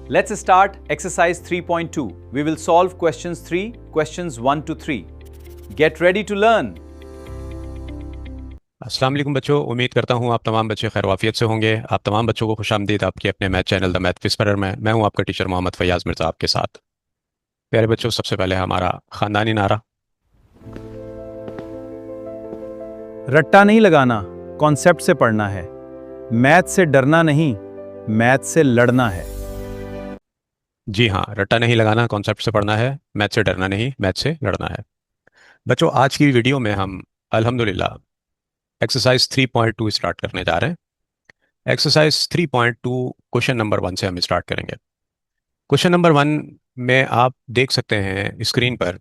Let's start exercise 3.2. We will solve questions 3, questions 1 to 3. Get ready to learn. अस्सलाम वालेकुम बच्चों, उम्मीद करता हूँ आप तमाम बच्चे खैरवाफियत से होंगे। आप तमाम बच्चों को खुशामदीद आपके अपने math channel the math whisperer में। मैं हूँ आपका टीचर मोहम्मद फैयाज मिर्ज़ा आपके साथ। प्यारे बच्चों, सबसे पहले हमारा ख़ानदानी नारा। रट्टा नहीं लगाना, कॉन्सेप्ट से पढ़ना है। मैथ से डरना नहीं, मैथ से लड़ना है। जी हाँ, रट्टा नहीं लगाना, कॉन्सेप्ट से पढ़ना है, मैथ से डरना नहीं, मैथ से लड़ना है। बच्चों, आज की वीडियो में हम अल्हम्दुलिल्लाह एक्सरसाइज 3.2 स्टार्ट करने जा रहे हैं। एक्सरसाइज 3.2 क्वेश्चन नंबर 1 से हम स्टार्ट करेंगे। क्वेश्चन नंबर 1 में आप देख सकते हैं स्क्रीन पर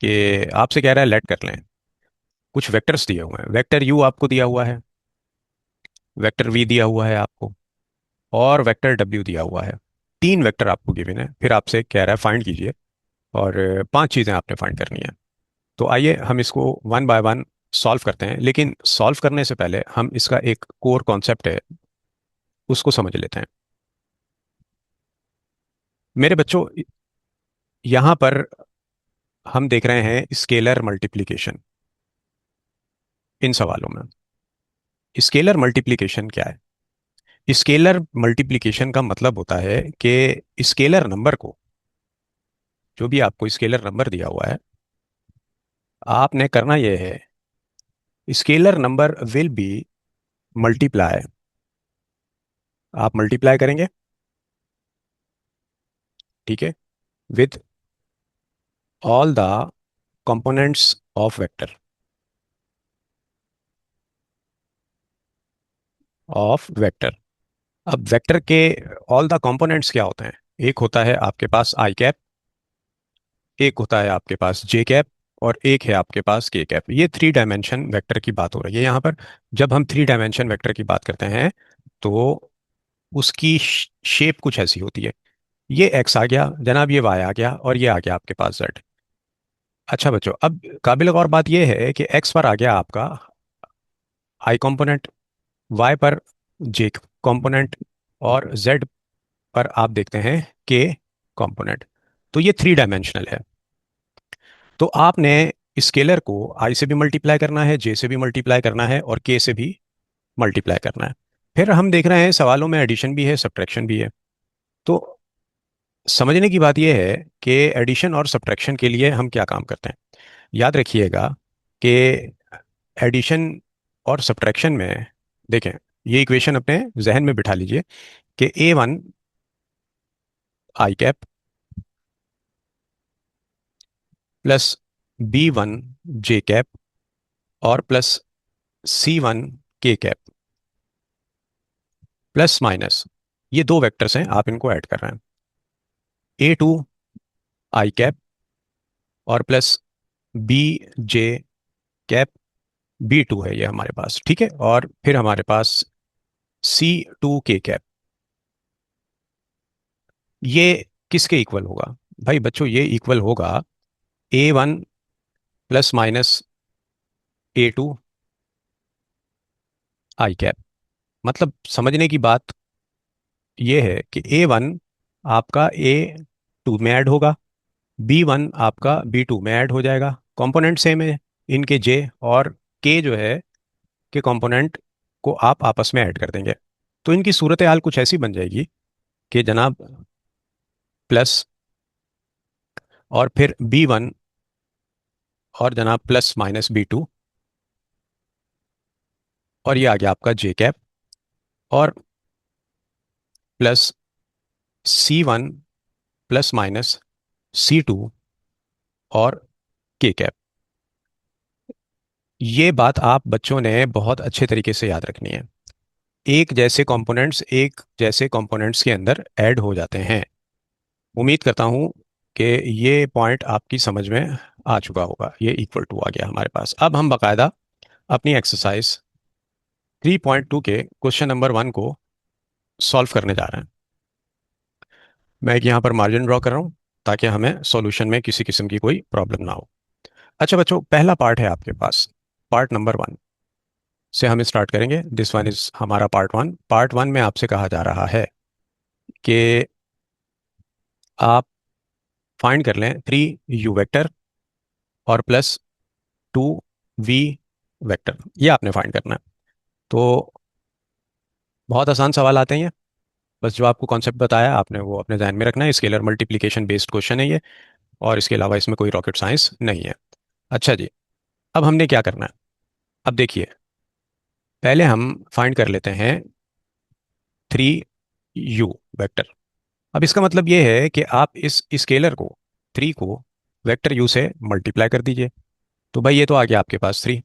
कि आपसे कह रहा है लेट कर लें। कुछ वेक्टर्स दिए हुए हैं। वेक्टर यू आपको दिया हुआ है, वेक्टर वी दिया हुआ है आपको, और वेक्टर डब्ल्यू दिया हुआ है। 3 वेक्टर आपको गिवन है। फिर आपसे कह रहा है फाइंड कीजिए, और 5 चीज़ें आपने फाइंड करनी है। तो आइए हम इसको वन बाय वन सॉल्व करते हैं, लेकिन सॉल्व करने से पहले हम इसका एक कोर कॉन्सेप्ट है उसको समझ लेते हैं। मेरे बच्चों, यहाँ पर हम देख रहे हैं स्केलर मल्टीप्लिकेशन। इन सवालों में स्केलर मल्टीप्लिकेशन क्या है? स्केलर मल्टीप्लिकेशन का मतलब होता है कि स्केलर नंबर को, जो भी आपको स्केलर नंबर दिया हुआ है, आपने करना यह है, scalar number will B multiply. आप मल्टीप्लाई करेंगे, ठीक है, with all the components of vector, अब वेक्टर के ऑल द कंपोनेंट्स क्या होते हैं? एक होता है आपके पास आई कैप, एक होता है आपके पास जे कैप, और एक है आपके पास के कैप। ये 3 डायमेंशन वेक्टर की बात हो रही है यहाँ पर। जब हम 3 डायमेंशन वेक्टर की बात करते हैं तो उसकी शेप कुछ ऐसी होती है। ये एक्स आ गया जनाब, ये वाई आ गया, और ये आ गया आपके पास जेड। अच्छा बच्चों, अब काबिल गौर बात यह है कि एक्स पर आ गया आपका आई कंपोनेंट, वाई पर जे कंपोनेंट, और जेड पर आप देखते हैं के कंपोनेंट। तो ये 3 डायमेंशनल है। तो आपने स्केलर को आई से भी मल्टीप्लाई करना है, जे से भी मल्टीप्लाई करना है, और के से भी मल्टीप्लाई करना है। फिर हम देख रहे हैं सवालों में एडिशन भी है, सब्ट्रैक्शन भी है। तो समझने की बात यह है कि एडिशन और सब्ट्रैक्शन के लिए हम क्या काम करते हैं। याद रखिएगा कि एडिशन और सब्ट्रैक्शन में, देखें, ये इक्वेशन अपने जहन में बिठा लीजिए कि A1 आई कैप प्लस B1 जे कैप और प्लस C1 के कैप प्लस माइनस, ये 2 वेक्टर्स हैं, आप इनको ऐड कर रहे हैं। A2 आई कैप और plus b j cap, B2 है ये हमारे पास, ठीक है, और फिर हमारे पास C2 के कैप। ये किसके इक्वल होगा भाई बच्चों? ये इक्वल होगा A1 plus minus A2 i cap. मतलब समझने की बात यह है कि A1 आपका A2 में ऐड होगा, B1 आपका B2 में ऐड हो जाएगा। कंपोनेंट सेम है इनके, जे और के जो है के कंपोनेंट को आप आपस में ऐड कर देंगे। तो इनकी सूरत हाल कुछ ऐसी बन जाएगी कि जनाब प्लस, और फिर B1, और जनाब प्लस माइनस B2, और ये आ गया आपका जे कैप, और plus C1 plus minus C2 और के कैप। ये बात आप बच्चों ने बहुत अच्छे तरीके से याद रखनी है। एक जैसे कंपोनेंट्स के अंदर ऐड हो जाते हैं। उम्मीद करता हूं कि ये पॉइंट आपकी समझ में आ चुका होगा। ये इक्वल टू आ गया हमारे पास। अब हम बाकायदा अपनी एक्सरसाइज 3.2 के क्वेश्चन नंबर 1 को सॉल्व करने जा रहे हैं। मैं एक यहाँ पर मार्जिन ड्रॉ कर रहा हूँ ताकि हमें सॉल्यूशन में किसी किस्म की कोई प्रॉब्लम ना हो। अच्छा बच्चों, पहला पार्ट है आपके पास, पार्ट नंबर 1 से हम स्टार्ट करेंगे। दिस वन इज हमारा पार्ट 1। पार्ट 1 में आपसे कहा जा रहा है कि आप फाइंड कर लें 3u वेक्टर और प्लस 2v वेक्टर, ये आपने फाइंड करना है। तो बहुत आसान सवाल आते हैं ये, बस जो आपको कॉन्सेप्ट बताया आपने वो अपने ध्यान में रखना है। स्केलर मल्टीप्लिकेशन बेस्ड क्वेश्चन है ये, और इसके अलावा इसमें कोई रॉकेट साइंस नहीं है। अच्छा जी, अब हमने क्या करना है? अब देखिए, पहले हम फाइंड कर लेते हैं 3u वेक्टर। अब इसका मतलब ये है कि आप इस स्केलर को 3 को वेक्टर u से मल्टीप्लाई कर दीजिए। तो भाई ये तो आ गया आपके पास 3।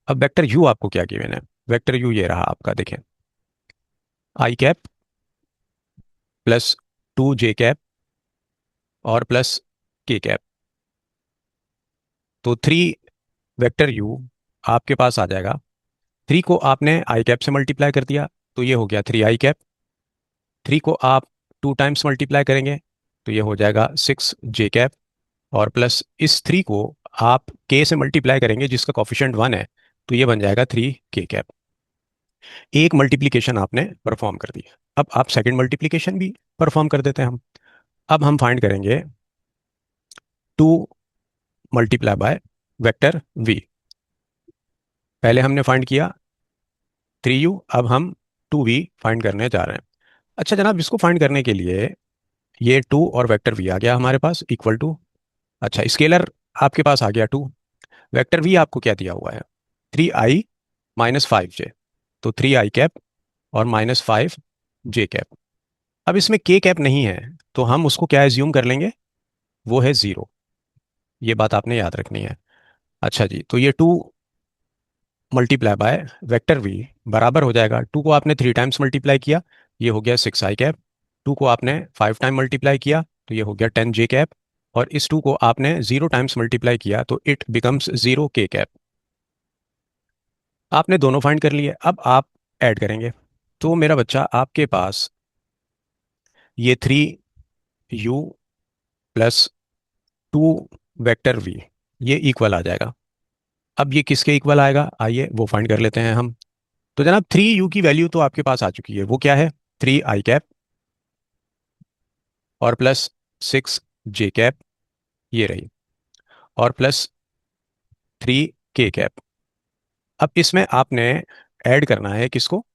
अब वेक्टर u आपको क्या गिवन है? वेक्टर u ये रहा आपका, देखें, आई कैप प्लस 2j कैप और प्लस के कैप। तो 3 वेक्टर u आपके पास आ जाएगा। 3 को आपने आई कैप से मल्टीप्लाई कर दिया तो ये हो गया 3i कैप। 3 को आप 2 टाइम्स मल्टीप्लाई करेंगे तो ये हो जाएगा 6j कैप। और प्लस इस 3 को आप k से मल्टीप्लाई करेंगे जिसका कॉफिशिएंट 1 है, तो ये बन जाएगा 3k कैप। एक मल्टीप्लिकेशन आपने परफॉर्म कर दी। अब आप सेकंड मल्टीप्लिकेशन भी परफॉर्म कर देते हैं हम। अब हम फाइंड करेंगे 2 मल्टीप्लाई बाय वेक्टर v। पहले हमने फाइंड किया 3u, अब हम 2v फाइंड करने जा रहे हैं। अच्छा जनाब, इसको फाइंड करने के लिए ये 2 और वेक्टर v आ गया हमारे पास इक्वल टू, अच्छा स्केलर आपके पास आ गया 2, वेक्टर v आपको क्या दिया हुआ है? 3i-5j। तो 3i कैप और -5j कैप। अब इसमें k कैप नहीं है तो हम उसको क्या एज्यूम कर लेंगे? वो है 0। ये बात आपने याद रखनी है। अच्छा जी, तो ये 2 मल्टीप्लाई बाय वेक्टर v बराबर हो जाएगा, 2 को आपने 3 टाइम्स मल्टीप्लाई किया, ये हो गया 6i कैप। 2 को आपने 5 टाइम मल्टीप्लाई किया तो ये हो गया 10j कैप। और इस 2 को आपने 0 टाइम्स मल्टीप्लाई किया तो इट बिकम्स 0k कैप। आपने दोनों फाइंड कर लिए, अब आप ऐड करेंगे। तो मेरा बच्चा आपके पास ये 3u प्लस 2 वेक्टर v, ये इक्वल आ जाएगा। अब ये किसके इक्वल आएगा, आइए वो फाइंड कर लेते हैं हम। तो जनाब 3u की वैल्यू तो आपके पास आ चुकी है, वो क्या है? 3i कैप और प्लस 6j कैप, ये रही, और प्लस 3k कैप। अब इसमें आपने ऐड करना है किसको?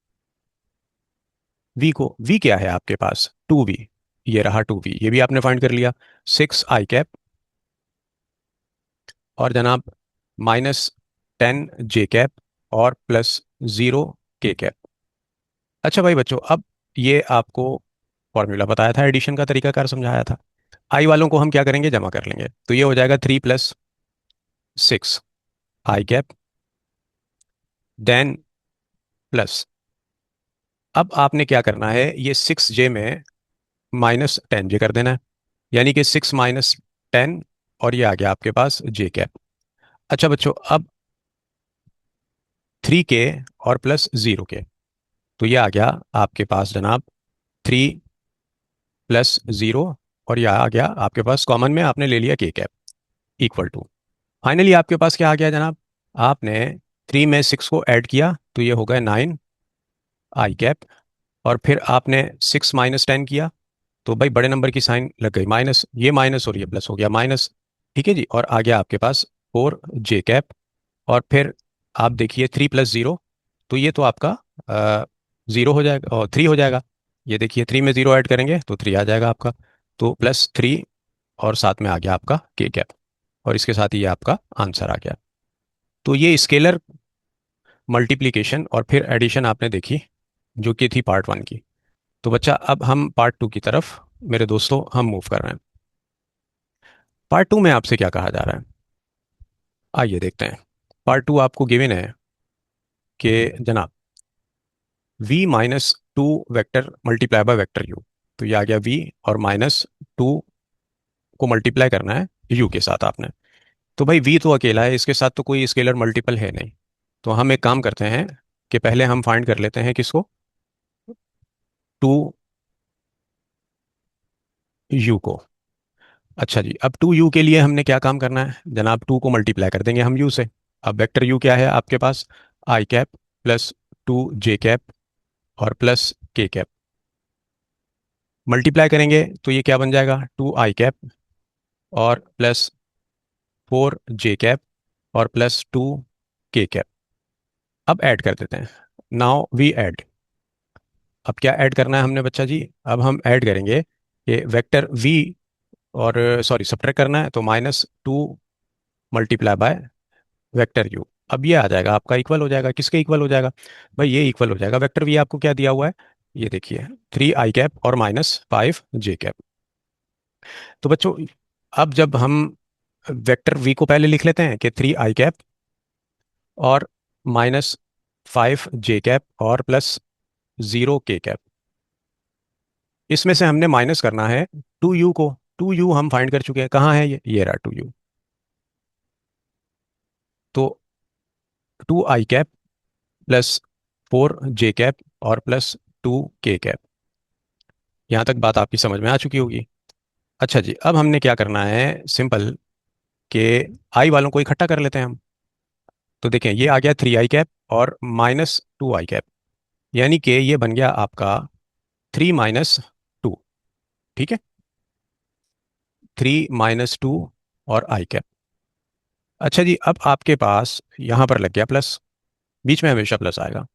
v को। v क्या है आपके पास? 2v, ये रहा 2v, ये भी आपने फाइंड कर लिया। 6i कैप और जनाब -10j कैप और प्लस 0k कैप। अच्छा भाई बच्चों, अब ये आपको फॉर्मूला बताया था, एडिशन का तरीकाकार समझाया था। आई वालों को हम क्या करेंगे? जमा कर लेंगे। तो ये हो जाएगा 3 + 6i कैप, देन प्लस, अब आपने क्या करना है? ये 6j में -10j कर देना है, यानी कि 6 - 10, और ये आ गया आपके पास j कैप। अच्छा बच्चों, अब 3k और प्लस 0k, तो ये आ गया आपके पास जनाब 3 + 0, और यह आ गया आपके पास कॉमन में आपने ले लिया k cap equal to. Finally आपके पास क्या आ गया जनाब? आपने 3 में 6 को ऐड किया तो ये हो गया 9i कैप, और फिर आपने 6 - 10 किया तो भाई बड़े नंबर की साइन लग गई माइनस, ये माइनस और ये प्लस हो गया माइनस। ठीक है जी, और आ गया आपके पास 4j कैप। और फिर आप देखिए 3 + 0, तो ये तो आपका 0 हो जाएगा और 3 हो जाएगा। ये देखिए 3 में 0 ऐड करेंगे तो 3 आ जाएगा आपका, तो +3, और साथ में आ गया आपका k कैप, और इसके साथ ही ये आपका आंसर आ गया। तो ये स्केलर मल्टीप्लिकेशन और फिर एडिशन आपने देखी, जो कि थी पार्ट 1 की। तो बच्चा अब हम पार्ट 2 की तरफ मेरे दोस्तों हम मूव कर रहे हैं। पार्ट 2 में आपसे क्या कहा जा रहा है, आइए देखते हैं। पार्ट 2 आपको गिवन है कि जनाब v-2 vector multiply by vector u। तो ये आ गया v, और -2 को मल्टीप्लाई करना है u के साथ आपने। तो भाई v तो अकेला है, इसके साथ तो कोई स्केलर मल्टीपल है नहीं। तो हम एक काम करते हैं कि पहले हम फाइंड कर लेते हैं किसको? 2u को। अच्छा जी, अब 2u के लिए हमने क्या काम करना है जनाब? 2 को मल्टीप्लाई कर देंगे हम u से। अब वेक्टर u क्या है आपके पास? i cap plus 2j cap और प्लस k कैप। मल्टीप्लाई करेंगे तो ये क्या बन जाएगा, 2 i कैप और प्लस 4 j कैप और प्लस 2 k कैप। अब ऐड कर देते हैं, नाउ वी ऐड। अब क्या ऐड करना है हमने बच्चा जी, अब हम ऐड करेंगे कि वेक्टर v, और सॉरी सब्ट्रैक्ट करना है, तो -2 मल्टीप्लाई बाय वेक्टर u। अब ये आ जाएगा आपका, इक्वल हो जाएगा, किसके इक्वल हो जाएगा भाई, ये इक्वल हो जाएगा वेक्टर v। आपको क्या दिया हुआ है, ये देखिए 3 i कैप और -5 j कैप। तो बच्चों अब जब हम वेक्टर v को पहले लिख लेते हैं कि 3 i कैप और -5 j कैप और +0 k कैप। इसमें से हमने माइनस करना है 2u को। 2u हम फाइंड कर चुके हैं, कहाँ है ये रहा 2u। तो 2 i कैप +4 j कैप और +2 k कैप। यहाँ तक बात आपकी समझ में आ चुकी होगी। अच्छा जी, अब हमने क्या करना है, सिंपल के आई वालों को इकट्ठा कर लेते हैं हम। तो देखें ये आ गया 3 i कैप और -2 i कैप, यानी कि ये बन गया आपका 3 - 2। ठीक है, 3 - 2 और i कैप। अच्छा जी, अब आपके पास यहाँ पर लग गया प्लस, बीच में हमेशा प्लस आएगा,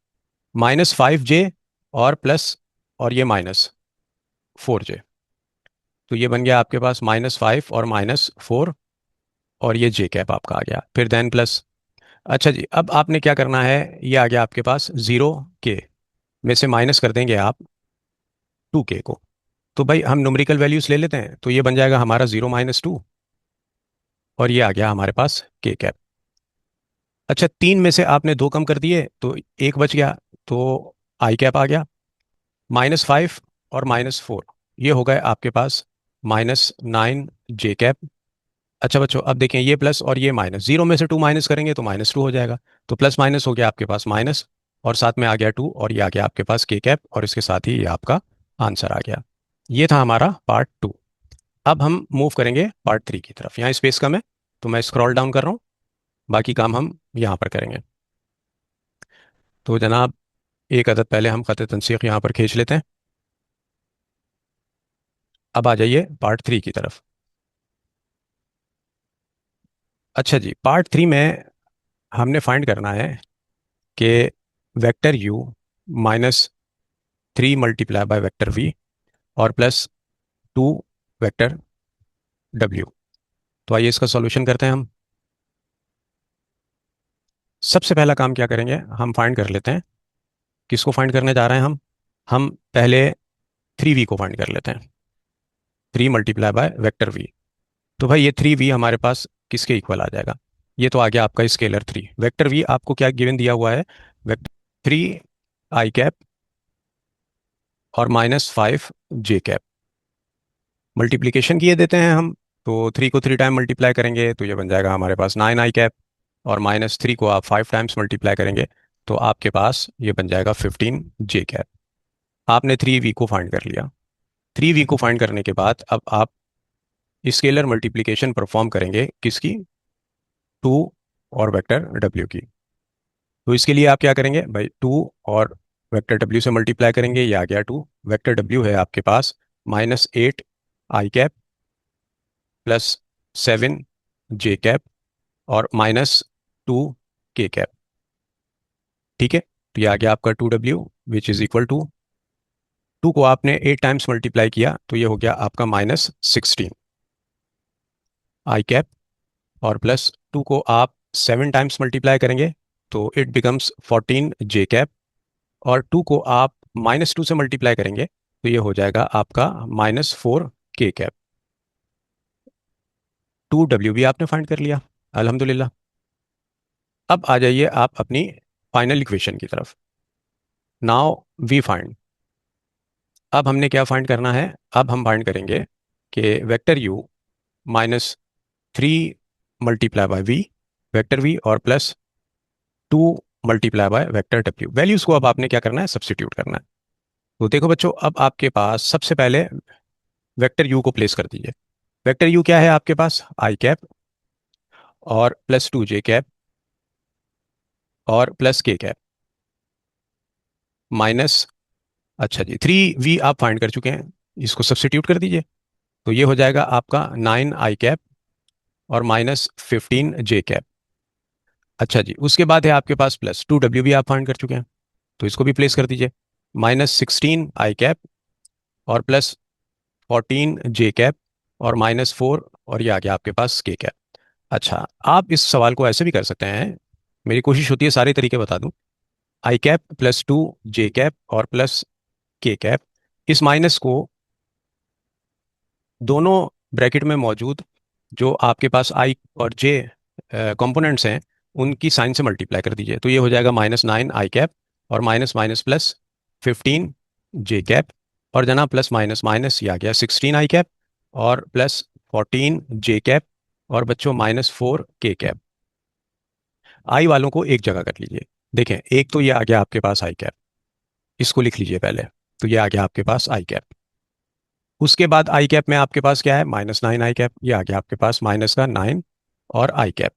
-5 j और प्लस, और ये -4 j। तो ये बन गया आपके पास -5 और -4, और ये j कैप आपका आ गया, फिर देन प्लस। अच्छा जी, अब आपने क्या करना है, ये आ गया आपके पास 0 k में से माइनस कर देंगे आप 2 k को। तो भाई हम न्यूमेरिकल वैल्यूज ले लेते हैं, तो ये बन जाएगा हमारा 0 - 2, और ये आ गया हमारे पास k कैप। अच्छा, 3 में से आपने 2 कम कर दिए तो एक बच गया, तो i कैप आ गया, -5 और -4, ये हो गए आपके पास -9 j कैप। अच्छा बच्चों, अब देखें ये प्लस और ये माइनस, 0 में से 2 माइनस करेंगे तो -2 हो जाएगा। तो प्लस माइनस हो गया आपके पास माइनस, और साथ में आ गया 2, और ये आ गया आपके पास k कैप, और इसके साथ ही ये आपका आंसर आ गया। ये था हमारा पार्ट 2। अब हम मूव करेंगे पार्ट 3 की तरफ। यहाँ स्पेस कम है तो मैं स्क्रॉल डाउन कर रहा हूँ, बाकी काम हम यहाँ पर करेंगे। तो जनाब, एक अदद पहले हम ख़त तनसीख यहाँ पर खींच लेते हैं। अब आ जाइए पार्ट 3 की तरफ। अच्छा जी, पार्ट 3 में हमने फाइंड करना है कि vector u -3 multiply by vector v और +2 वेक्टर w। तो आइए इसका सॉल्यूशन करते हैं हम। सबसे पहला काम क्या करेंगे, हम फाइंड कर लेते हैं, किसको फाइंड करने जा रहे हैं हम पहले 3v को फाइंड कर लेते हैं, 3 मल्टीप्लाई बाय वेक्टर v। तो भाई ये 3v हमारे पास किसके इक्वल आ जाएगा, ये तो आ गया आपका स्केलर 3। वेक्टर v आपको क्या गिवन दिया हुआ है, वेक्टर 3 i कैप और -5 j कैप। मल्टीप्लिकेशन किए देते हैं हम, तो 3 को 3 टाइम मल्टीप्लाई करेंगे तो ये बन जाएगा हमारे पास 9 i कैप, और -3 को आप 5 टाइम्स मल्टीप्लाई करेंगे तो आपके पास ये बन जाएगा 15 j कैप। आपने 3v को फाइंड कर लिया। 3v को फाइंड करने के बाद अब आप स्केलर मल्टीप्लिकेशन परफॉर्म करेंगे किसकी, 2 और वेक्टर w की। तो इसके लिए आप क्या करेंगे भाई, 2 और वेक्टर w से मल्टीप्लाई करेंगे, ये आ गया 2। वेक्टर w है आपके पास -8 i कैप +7 j कैप और -2 k कैप। ठीक है, तो ये आ गया आपका 2w which is equal to, 2 को आपने 8 टाइम्स मल्टीप्लाई किया तो ये हो गया आपका -16 i कैप, और +2 को आप 7 टाइम्स मल्टीप्लाई करेंगे तो इट बिकम्स 14 j कैप, और 2 को आप -2 से मल्टीप्लाई करेंगे तो ये हो जाएगा आपका -4 k कैप। 2w भी आपने फाइंड कर लिया, अल्हम्दुलिल्लाह। अब आ जाइए आप अपनी फाइनल इक्वेशन की तरफ। Now we find. अब हमने क्या फाइंड करना है, अब हम फाइंड करेंगे कि vector u -3 multiply by v vector v और +2 multiply by vector w। Values को अब आपने क्या करना है, सब्सटीट्यूट करना है। तो देखो बच्चों, अब आपके पास सबसे पहले वेक्टर u को प्लेस कर दीजिए। वेक्टर u क्या है आपके पास, i कैप और +2 j कैप और +k कैप माइनस, अच्छा जी 3v आप फाइंड कर चुके हैं, इसको सब्स्टिट्यूट कर दीजिए, तो ये हो जाएगा आपका 9 आई कैप और माइनस 15 जे कैप। अच्छा जी, उसके बाद है आपके पास प्लस 2 डब्ल्यू भी आप फाइंड कर चुके हैं, तो इसको भी प्लेस कर दीजिए। माइनस 16 आई कैप और प्लस 14 जे कैप और माइनस 4, और ये आ गया आपके पास के कैप। अच्छा, आप इस सवाल को ऐसे भी कर सकते हैं, मेरी कोशिश होती है सारे तरीके बता दूं। आई कैप प्लस 2 जे कैप और प्लस के कैप, इस माइनस को दोनों ब्रैकेट में मौजूद जो आपके पास आई और जे कंपोनेंट्स हैं उनकी साइन से मल्टीप्लाई कर दीजिए, तो ये हो जाएगा -9 आई कैप और माइनस माइनस प्लस 15 जे कैप, और जना प्लस माइनस माइनस ये आ गया 16 आई कैप और प्लस 14 जे कैप और बच्चों -4 के कैप। आई वालों को एक जगह कर लीजिए। देखें, एक तो ये आ गया आपके पास आई कैप, इसको लिख लीजिए पहले, तो ये आ गया आपके पास आई कैप। उसके बाद आई कैप में आपके पास क्या है, -9 आई कैप, ये आ गया आपके पास माइनस का 9 और आई कैप।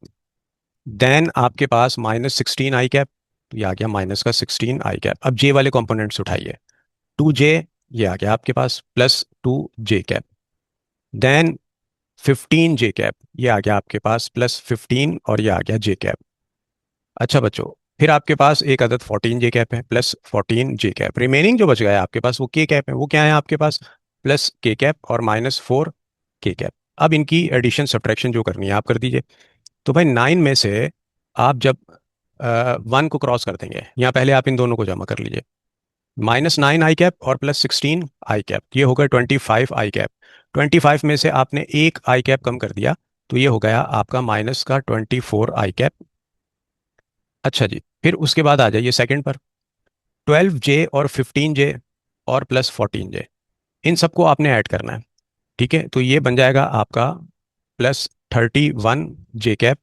देन आपके पास -16 आई कैप, तो ये आ गया माइनस का 16 आई कैप। अब जे वाले कंपोनेंट्स उठाइए, 2 जे, ये आ गया आपके पास +2 जे कैप। देन 15 जे कैप, ये आ गया आपके पास +15 और ये आ गया जे कैप। अच्छा बच्चों, फिर आपके पास एक अदद 14 जे कैप है, +14 जे कैप। रिमेनिंग जो बच गया है आपके पास वो के कैप है, वो क्या है आपके पास, प्लस के कैप और -4 के कैप। अब इनकी एडिशन सब्ट्रैक्शन जो करनी है आप कर दीजिए। तो भाई 9 में से आप जब 1 को क्रॉस कर देंगे, यहाँ पहले आप इन दोनों को जमा कर लीजिए, -9 आई कैप और +16 आई कैप, ये होगा 25 आई कैप। 25 में से आपने एक आई कैप कम कर दिया, तो ये हो गया आपका माइनस का 24 आई कैप। अच्छा जी, फिर उसके बाद आ जाइए सेकंड पर, 12 जे और 15 जे और +14 जे, इन सबको आपने ऐड करना है। ठीक है, तो ये बन जाएगा आपका +31 जे कैप।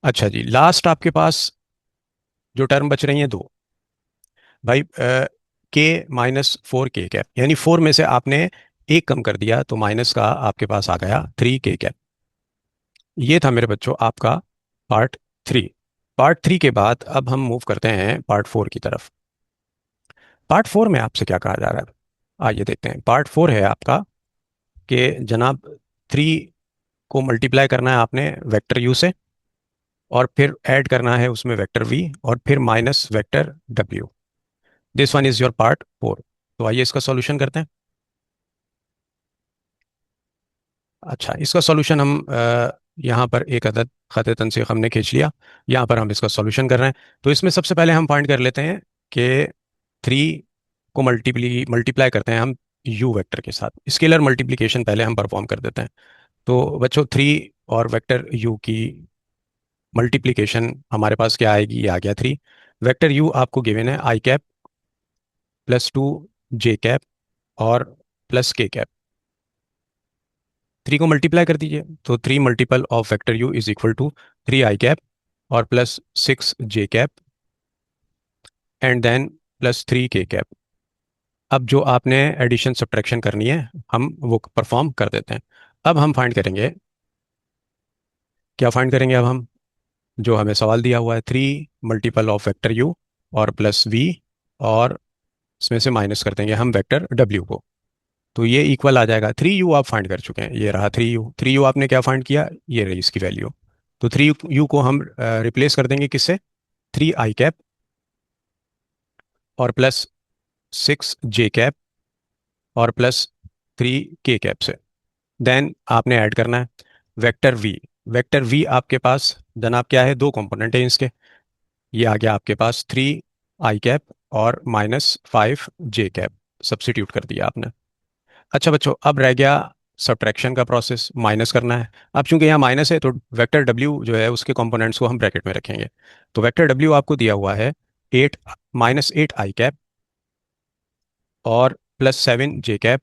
अच्छा जी, लास्ट आपके पास जो टर्म बच रही हैं दो, भाई के -4 के कैप, यानी 4 में से आपने एक कम कर दिया, तो माइनस का आपके पास आ गया 3 के कैप। ये था मेरे बच्चों आपका पार्ट 3। पार्ट 3 के बाद अब हम मूव करते हैं पार्ट 4 की तरफ। पार्ट 4 में आपसे क्या कहा जा रहा है, आइए देखते हैं। पार्ट 4 है आपका कि जनाब 3 को मल्टीप्लाई करना है आपने वेक्टर यू से, और फिर ऐड करना है उसमें वेक्टर वी और फिर minus vector W. This one is your part 4। तो आइए इसका सॉल्यूशन करते हैं। अच्छा, इसका सॉल्यूशन हम यहाँ पर एक अदद ख़त तनसीख हमने खींच लिया, यहाँ पर हम इसका सॉल्यूशन कर रहे हैं। तो इसमें सबसे पहले हम फाइंड कर लेते हैं कि 3 को मल्टीप्लाई करते हैं हम यू वेक्टर के साथ। स्केलर मल्टीप्लिकेशन पहले हम परफॉर्म कर देते हैं। तो बच्चों 3 और वेक्टर यू की मल्टीप्लिकेशन हमारे पास क्या आएगी, ये आ गया 3। वेक्टर यू आपको गिवन है आई कैप +2 जे कैप और प्लस के कैप। 3 को मल्टीप्लाई कर दीजिए, तो 3 multiple of vector u is equal to 3 i cap और +6 जे कैप एंड देन +3 के कैप। अब जो आपने एडिशन सब्ट्रैक्शन करनी है हम वो परफॉर्म कर देते हैं। अब हम फाइंड करेंगे, क्या फाइंड करेंगे अब हम, जो हमें सवाल दिया हुआ है 3 मल्टीपल ऑफ वेक्टर यू और प्लस वी, और इसमें से माइनस कर देंगे हम वेक्टर डब्ल्यू को, तो ये इक्वल आ जाएगा 3 यू। आप फाइंड कर चुके हैं, ये रहा 3 यू। 3 यू आपने क्या फाइंड किया, ये रही इसकी वैल्यू। तो 3 यू को हम रिप्लेस कर देंगे किससे, 3 आई कैप और +6 जे कैप और +3 के कैप से। देन आपने ऐड करना है वेक्टर वी। वेक्टर वी आपके पास जनाब क्या है, दो कंपोनेंट है इसके, ये आ गया आपके पास 3 आई कैप और -5 जे कैप, सब्सिट्यूट कर दिया आपने। अच्छा बच्चों, अब रह गया सब्ट्रैक्शन का प्रोसेस, माइनस करना है। अब चूंकि यहाँ माइनस है तो वेक्टर डब्ल्यू जो है उसके कंपोनेंट्स को हम ब्रैकेट में रखेंगे। तो वेक्टर डब्ल्यू आपको दिया हुआ है 8 -8 आई कैप और +7 जे कैप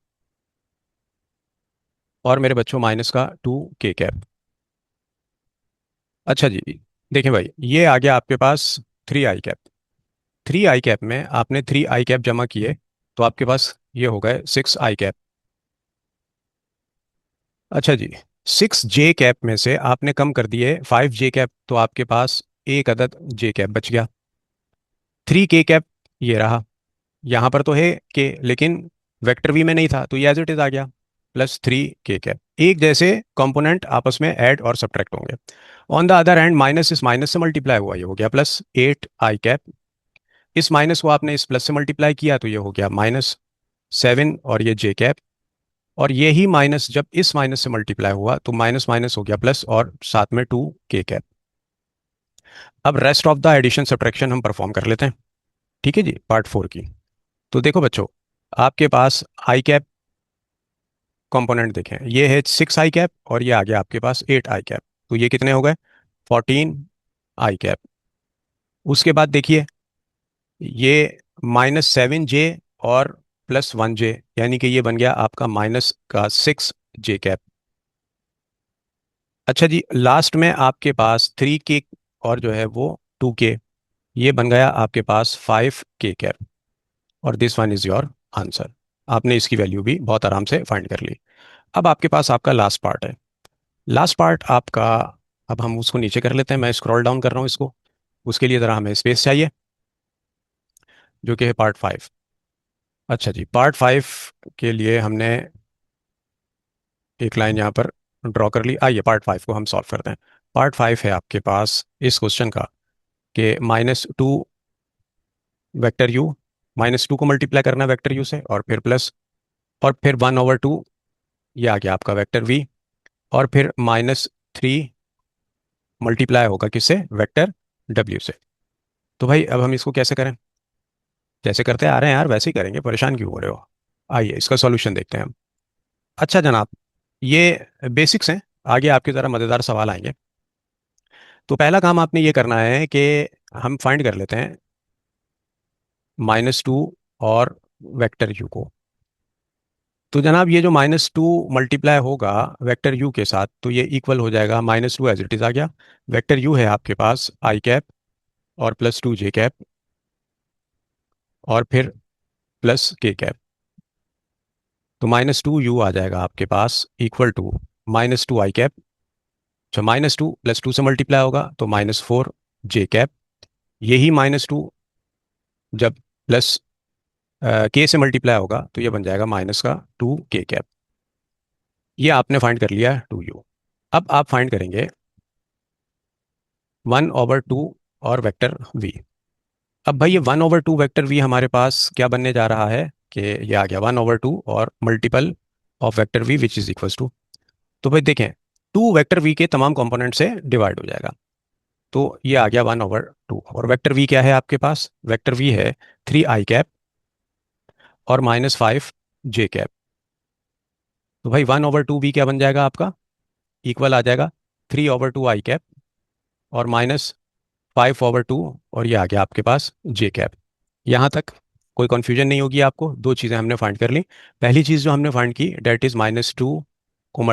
और मेरे बच्चों माइनस का 2 के कैप। अच्छा जी, देखें भाई, ये आ गया आपके पास 3 आई कैप। 3 आई कैप में आपने 3 आई कैप जमा किए, तो आपके पास ये हो गए 6 आई कैप। अच्छा जी, 6 जे कैप में से आपने कम कर दिए 5 जे कैप, तो आपके पास एक अदद जे कैप बच गया। 3 के कैप ये रहा, यहाँ पर तो है के, लेकिन वेक्टर वी में नहीं था, तो ये एज इट इज आ गया +3 k कैप। एक जैसे कंपोनेंट आपस में ऐड और सब्ट्रैक्ट होंगे। On the other hand minus इस माइनस से मल्टीप्लाई हुआ, ये हो गया +8 i कैप। इस माइनस को आपने इस प्लस से मल्टीप्लाई किया तो ये हो गया -7 और ये j कैप। और यही माइनस जब इस माइनस से मल्टीप्लाई हुआ तो माइनस माइनस हो गया प्लस और साथ में 2 k कैप। अब rest of the addition subtraction हम परफॉर्म कर लेते हैं। ठीक है जी, पार्ट 4 की। तो देखो बच्चों, आपके पास आई कैप कंपोनेंट देखें, ये है 6 i कैप और ये आ गया आपके पास 8 i कैप। तो ये कितने हो गए? 14 i कैप। उसके बाद देखिए, ये -7j और +1j, यानी कि ये बन गया आपका माइनस का 6 j कैप। अच्छा जी, लास्ट में आपके पास 3 k और जो है वो 2 k, ये बन गया आपके पास 5 k कैप। और this one is your answer. आपने इसकी वैल्यू भी बहुत आराम से फाइंड कर ली। अब आपके पास आपका लास्ट पार्ट है। लास्ट पार्ट आपका, अब हम उसको नीचे कर लेते हैं, मैं स्क्रॉल डाउन कर रहा हूँ इसको। उसके लिए ज़रा हमें स्पेस चाहिए, जो कि है पार्ट 5। अच्छा जी, पार्ट 5 के लिए हमने एक लाइन यहाँ पर ड्रॉ कर ली। आइए पार्ट 5 को हम सॉल्व करते हैं। पार्ट 5 है आपके पास इस क्वेश्चन का कि -2 वेक्टर यू, -2 को मल्टीप्लाई करना है वेक्टर यू से, और फिर प्लस, और फिर 1/2, ये आ गया आपका वेक्टर वी, और फिर -3 मल्टीप्लाई होगा किससे? वेक्टर डब्ल्यू से। तो भाई अब हम इसको कैसे करें? जैसे करते आ रहे हैं यार, वैसे ही करेंगे, परेशान क्यों हो रहे हो? आइए इसका सॉल्यूशन देखते हैं हम। अच्छा जनाब, ये बेसिक्स हैं, आगे आपकी ज़रा मज़ेदार सवाल आएंगे। तो पहला काम आपने ये करना है कि हम फाइंड कर लेते हैं -2 और वेक्टर यू को। तो जनाब ये जो -2 मल्टीप्लाई होगा वेक्टर यू के साथ, तो ये इक्वल हो जाएगा -2 एज इट इज़ आ गया। वेक्टर यू है आपके पास i कैप और +2 j कैप और फिर +k कैप। तो -2 u आ जाएगा आपके पास इक्वल टू -2 i कैप। अच्छा, -2 +2 से मल्टीप्लाई होगा तो -4 j कैप। यही -2 जब प्लस k से मल्टीप्लाई होगा तो ये बन जाएगा माइनस का 2 k कैप। ये आपने फाइंड कर लिया 2u। अब आप फाइंड करेंगे 1/2 और वेक्टर v। अब भाई ये 1/2 वेक्टर v हमारे पास क्या बनने जा रहा है कि ये आ गया 1/2 और multiple of vector v which is equal to. तो भाई देखें, 2 वेक्टर v के तमाम कंपोनेंट से डिवाइड हो जाएगा। तो ये आ गया 1/2, और वेक्टर v क्या है आपके पास? वेक्टर v है 3 i कैप और -5 j कैप। तो भाई 1/2 v क्या बन जाएगा आपका? इक्वल आ जाएगा 3/2 i कैप और -5/2, और ये आ गया आपके पास j कैप। यहाँ तक कोई कन्फ्यूजन नहीं होगी आपको। दो चीज़ें हमने फाइंड कर ली। पहली चीज़ जो हमने फाइंड की डेट इज़ -2 को